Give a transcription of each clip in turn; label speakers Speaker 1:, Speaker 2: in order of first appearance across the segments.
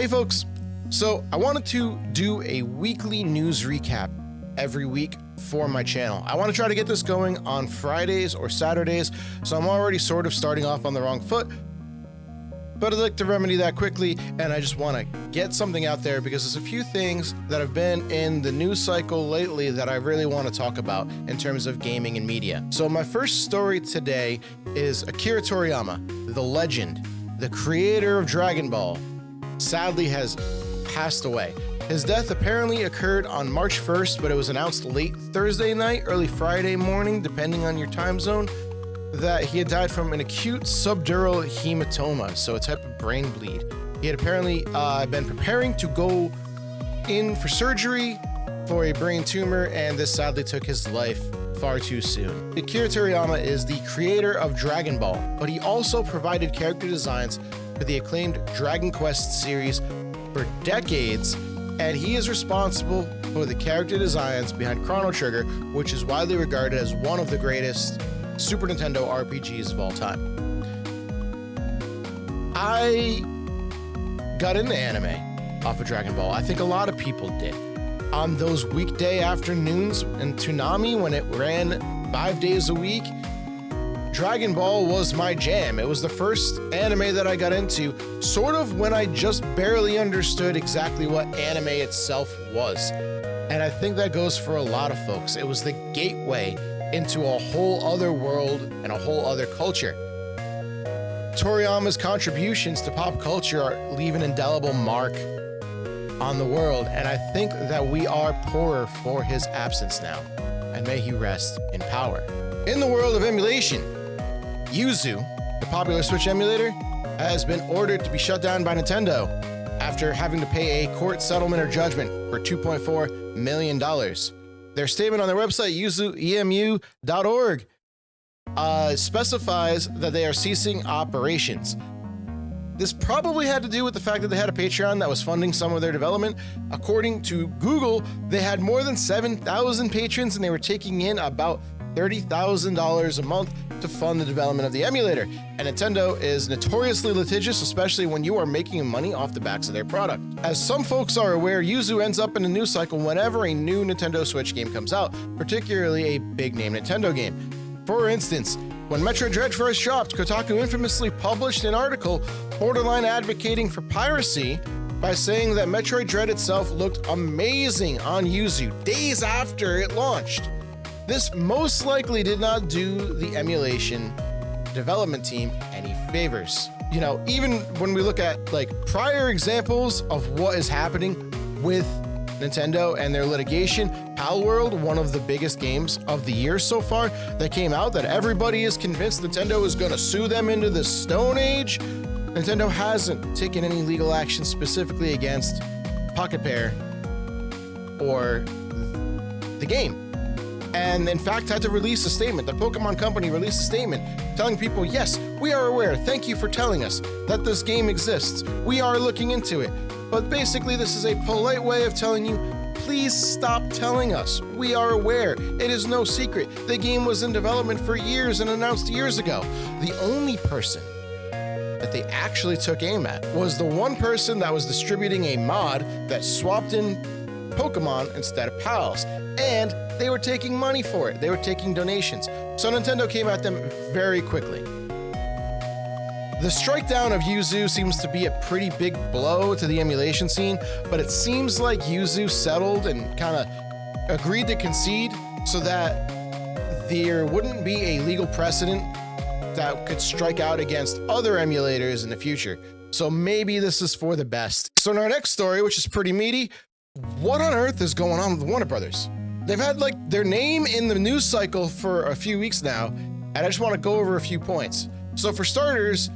Speaker 1: Hey folks, so I wanted to do a weekly news recap every week for my channel. I want to try to get this going on Fridays or Saturdays, so I'm already sort of starting off on the wrong foot, but I'd like to remedy that quickly, and I just want to get something out there because there's a few things that have been in the news cycle lately that I really want to talk about in terms of gaming and media. So my first story today is Akira Toriyama, the legend, the creator of Dragon Ball, sadly has passed away. His death apparently occurred on March 1st, but it was announced late Thursday night, early Friday morning, depending on your time zone, that he had died from an acute subdural hematoma, so a type of brain bleed. He had apparently been preparing to go in for surgery for a brain tumor, and this sadly took his life far too soon. Akira Toriyama is the creator of Dragon Ball, but he also provided character designs for the acclaimed Dragon Quest series for decades, and he is responsible for the character designs behind Chrono Trigger, which is widely regarded as one of the greatest Super Nintendo RPGs of all time. I got into anime off of Dragon Ball. I think a lot of people did. On those weekday afternoons in Toonami when it ran 5 days a week, Dragon Ball was my jam. It was the first anime that I got into, sort of when I just barely understood exactly what anime itself was. And I think that goes for a lot of folks. It was the gateway into a whole other world and a whole other culture. Toriyama's contributions to pop culture leave an indelible mark on the world, and I think that we are poorer for his absence now, and may he rest in power. In the world of emulation, Yuzu, the popular Switch emulator, has been ordered to be shut down by Nintendo after having to pay a court settlement or judgment for $2.4 million. Their statement on their website, yuzuemu.org, specifies that they are ceasing operations. This probably had to do with the fact that they had a Patreon that was funding some of their development. According to Google, they had more than 7,000 patrons and they were taking in about $30,000 a month to fund the development of the emulator. And Nintendo is notoriously litigious, especially when you are making money off the backs of their product. As some folks are aware, Yuzu ends up in a news cycle whenever a new Nintendo Switch game comes out, particularly a big-name Nintendo game. For instance, when Metroid Dread first dropped, Kotaku infamously published an article borderline advocating for piracy by saying that Metroid Dread itself looked amazing on Yuzu days after it launched. This most likely did not do the emulation development team any favors. You know, even when we look at like prior examples of what is happening with Nintendo and their litigation, Palworld, one of the biggest games of the year so far, that came out that everybody is convinced Nintendo is going to sue them into the Stone Age. Nintendo hasn't taken any legal action specifically against Pocket Pair or the game. And in fact had to release a statement. The Pokemon Company released a statement telling people, yes, we are aware, thank you for telling us that this game exists. We are looking into it. But basically this is a polite way of telling you, please stop telling us. We are aware. It is no secret. The game was in development for years and announced years ago. The only person that they actually took aim at was the one person that was distributing a mod that swapped in Pokemon instead of pals. And they were taking money for it. They were taking donations. So Nintendo came at them very quickly. The strike down of Yuzu seems to be a pretty big blow to the emulation scene, but it seems like Yuzu settled and kind of agreed to concede so that there wouldn't be a legal precedent that could strike out against other emulators in the future. So maybe this is for the best. So in our next story, which is pretty meaty, what on earth is going on with Warner Brothers? They've had like their name in the news cycle for a few weeks now, and I just want to go over a few points. So for starters,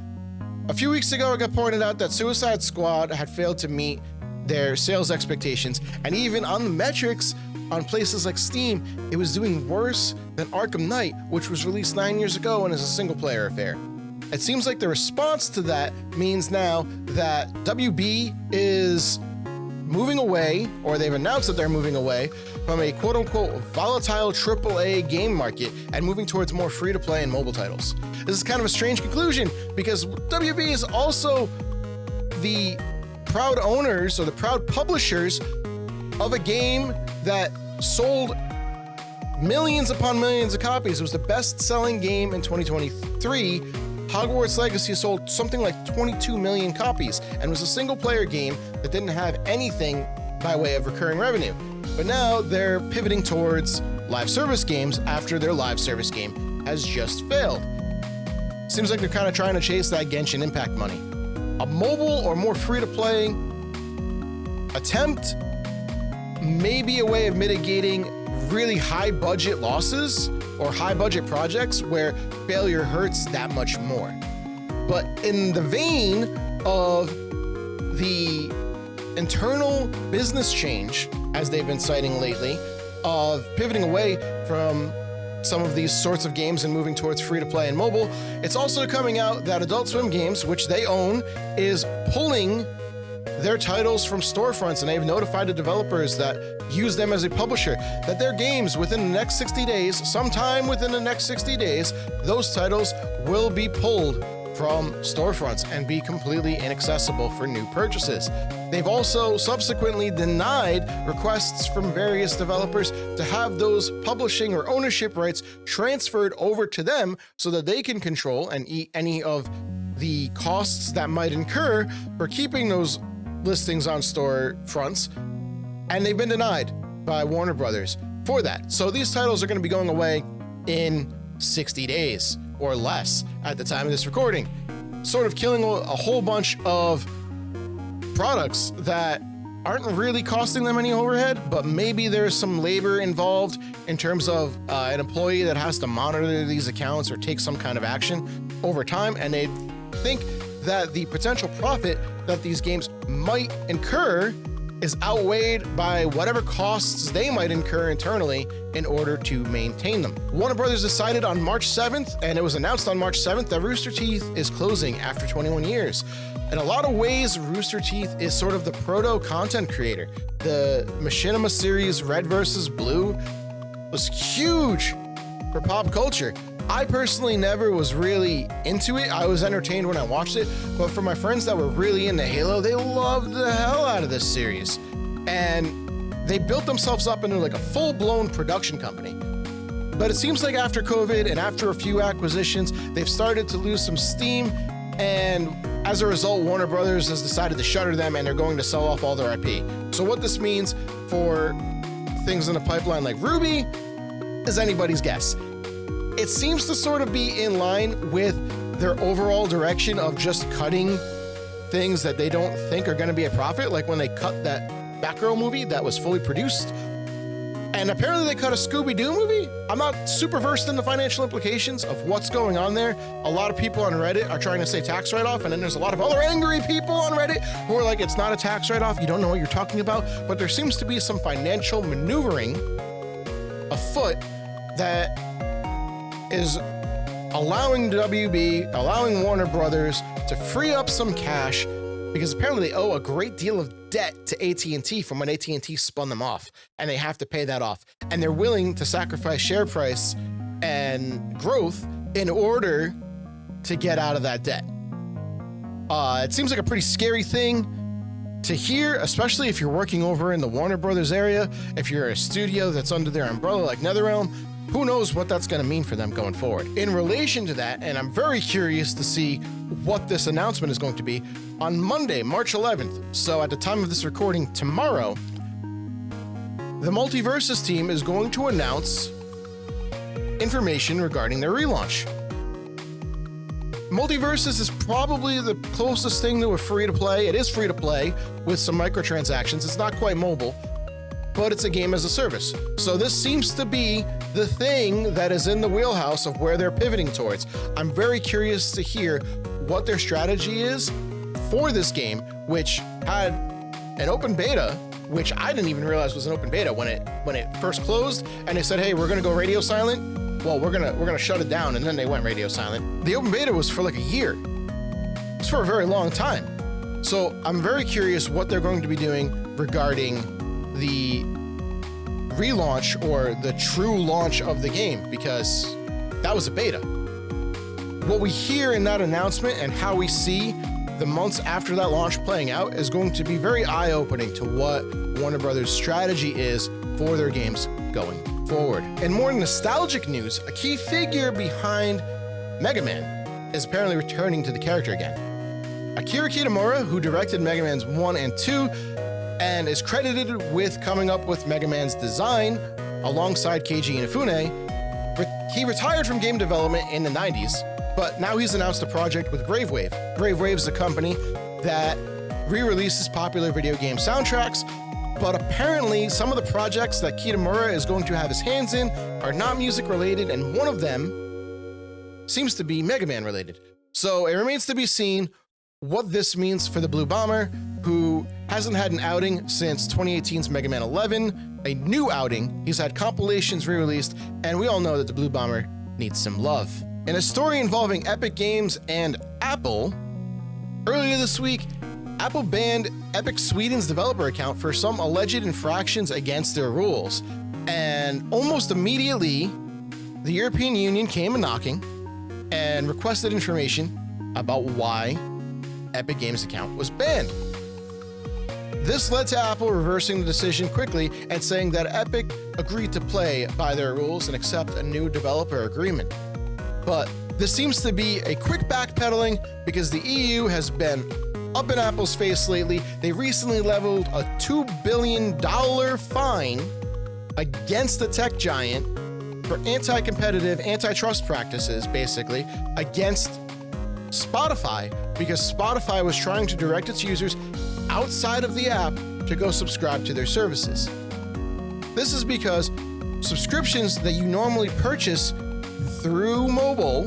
Speaker 1: a few weeks ago, it got pointed out that Suicide Squad had failed to meet their sales expectations, and even on the metrics on places like Steam, it was doing worse than Arkham Knight, which was released 9 years ago and is a single-player affair. It seems like the response to that means now that WB is moving away, or they've announced that they're moving away from a quote-unquote volatile AAA game market and moving towards more free-to-play and mobile titles. This is kind of a strange conclusion because WB is also the proud owners or the proud publishers of a game that sold millions upon millions of copies. It was the best-selling game in 2023. Hogwarts Legacy sold something like 22 million copies and was a single-player game that didn't have anything by way of recurring revenue. But now they're pivoting towards live service games after their live service game has just failed. Seems like they're kind of trying to chase that Genshin Impact money. A mobile or more free-to-play attempt may be a way of mitigating really high-budget losses or high-budget projects where failure hurts that much more. But in the vein of the internal business change, as they've been citing lately, of pivoting away from some of these sorts of games and moving towards free-to-play and mobile, it's also coming out that Adult Swim Games, which they own, is pulling their titles from Storefronts, and they've notified the developers that use them as a publisher that their games within the next 60 days, sometime within the next 60 days, those titles will be pulled from Storefronts and be completely inaccessible for new purchases. They've also subsequently denied requests from various developers to have those publishing or ownership rights transferred over to them so that they can control and eat any of the costs that might incur for keeping those listings on Storefronts, and they've been denied by Warner Brothers for that. So these titles are going to be going away in 60 days or less at the time of this recording, sort of killing a whole bunch of products that aren't really costing them any overhead, but maybe there's some labor involved in terms of an employee that has to monitor these accounts or take some kind of action over time, and they think that the potential profit that these games might incur is outweighed by whatever costs they might incur internally in order to maintain them. Warner Brothers decided on March 7th, and it was announced on March 7th, that Rooster Teeth is closing after 21 years. In a lot of ways, Rooster Teeth is sort of the proto-content creator. The Machinima series Red vs. Blue was huge for pop culture. I personally never was really into it. I was entertained when I watched it, but for my friends that were really into Halo, they loved the hell out of this series. And they built themselves up into like a full-blown production company. But it seems like after COVID and after a few acquisitions, they've started to lose some steam, and as a result, Warner Brothers has decided to shutter them, and they're going to sell off all their IP. So what this means for things in the pipeline like Ruby is anybody's guess. It seems to sort of be in line with their overall direction of just cutting things that they don't think are going to be a profit, like when they cut that Batgirl movie that was fully produced. And apparently they cut a Scooby-Doo movie. I'm not super versed in the financial implications of what's going on there. A lot of people on Reddit are trying to say tax write-off, and then there's a lot of other angry people on Reddit who are like, it's not a tax write-off, you don't know what you're talking about. But there seems to be some financial maneuvering afoot that is allowing WB, allowing Warner Brothers to free up some cash, because apparently they owe a great deal of debt to AT&T from when AT&T spun them off, and they have to pay that off. And they're willing to sacrifice share price and growth in order to get out of that debt. It seems like a pretty scary thing to hear, especially if you're working over in the Warner Brothers area, if you're a studio that's under their umbrella like NetherRealm. Who knows what that's going to mean for them going forward. In relation to that, and I'm very curious to see what this announcement is going to be, on Monday, March 11th, so at the time of this recording tomorrow, the Multiversus team is going to announce information regarding their relaunch. Multiversus is probably the closest thing to a free-to-play. It is free-to-play with some microtransactions. It's not quite mobile, but it's a game as a service. So this seems to be the thing that is in the wheelhouse of where they're pivoting towards. I'm very curious to hear what their strategy is for this game, which had an open beta, which I didn't even realize was an open beta when it first closed, and they said, hey, we're gonna go radio silent. Well, we're gonna shut it down, and then they went radio silent. The open beta was for like a year. It's for a very long time. So I'm very curious what they're going to be doing regarding the relaunch or the true launch of the game, because that was a beta. What we hear in that announcement and how we see the months after that launch playing out is going to be very eye-opening to what Warner Brothers' strategy is for their games going forward. In more nostalgic news, a key figure behind Mega Man is apparently returning to the character again. Akira Toriyama, who directed Mega Man's 1 and 2, and is credited with coming up with Mega Man's design alongside Keiji Inafune, he retired from game development in the 90s, but now he's announced a project with Bravewave. Bravewave is a company that re-releases popular video game soundtracks, but apparently some of the projects that Kitamura is going to have his hands in are not music related, and one of them seems to be Mega Man related. So it remains to be seen what this means for the Blue Bomber, who hasn't had an outing since 2018's Mega Man 11, a new outing. He's had compilations re-released, and we all know that the Blue Bomber needs some love. In a story involving Epic Games and Apple, earlier this week, Apple banned Epic Sweden's developer account for some alleged infractions against their rules. And almost immediately, the European Union came a-knocking and requested information about why Epic Games' account was banned. This led to Apple reversing the decision quickly and saying that Epic agreed to play by their rules and accept a new developer agreement. But this seems to be a quick backpedaling because the EU has been up in Apple's face lately. They recently leveled a $2 billion fine against the tech giant for anti-competitive, antitrust practices, basically, against Spotify, because Spotify was trying to direct its users outside of the app to go subscribe to their services. This is because subscriptions that you normally purchase through mobile,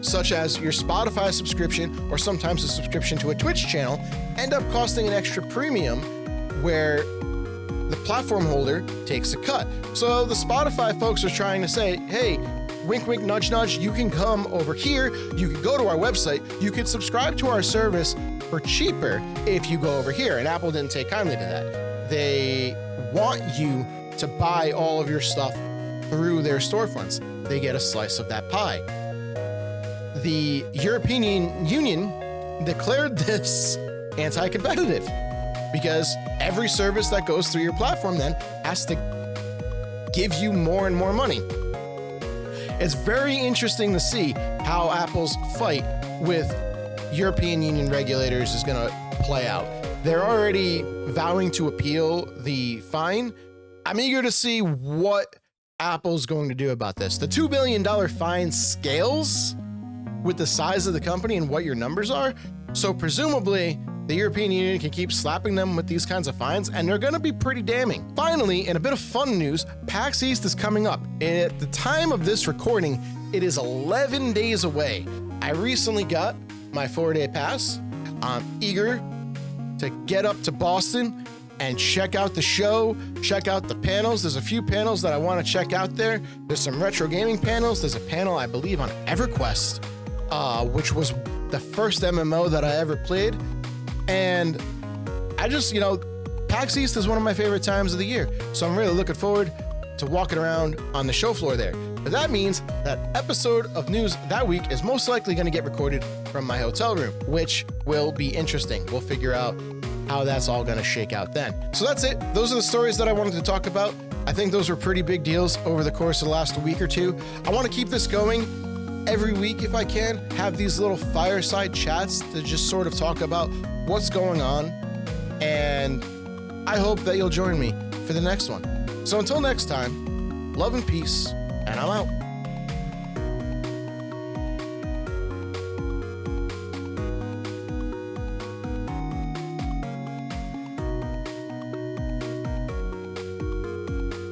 Speaker 1: such as your Spotify subscription or sometimes a subscription to a Twitch channel, end up costing an extra premium where the platform holder takes a cut. So the Spotify folks are trying to say, hey, wink, wink, nudge, nudge, you can come over here, you can go to our website, you can subscribe to our service for cheaper if you go over here. And Apple didn't take kindly to that. They want you to buy all of your stuff through their storefronts. They get a slice of that pie. The European Union declared this anti-competitive because every service that goes through your platform then has to give you more and more money. It's very interesting to see how Apple's fight with European Union regulators is going to play out. They're already vowing to appeal the fine. I'm eager to see what Apple's going to do about this. The $2 billion fine scales with the size of the company and what your numbers are. So presumably, the European Union can keep slapping them with these kinds of fines, and they're going to be pretty damning. Finally, in a bit of fun news, PAX East is coming up. At the time of this recording, it is 11 days away. I recently got my 4-day pass. I'm eager to get up to Boston and check out the show, check out the panels. There's a few panels that I want to check out there. There's some retro gaming panels. There's a panel, I believe, on EverQuest, which was the first MMO that I ever played. And I just, PAX East is one of my favorite times of the year. So I'm really looking forward to walking around on the show floor there. But that means that episode of news that week is most likely going to get recorded from my hotel room, which will be interesting. We'll figure out how that's all going to shake out then. So that's it. Those are the stories that I wanted to talk about. I think those were pretty big deals over the course of the last week or two. I want to keep this going every week if I can, have these little fireside chats to just sort of talk about what's going on. And I hope that you'll join me for the next one. So until next time, love and peace, and I'm out.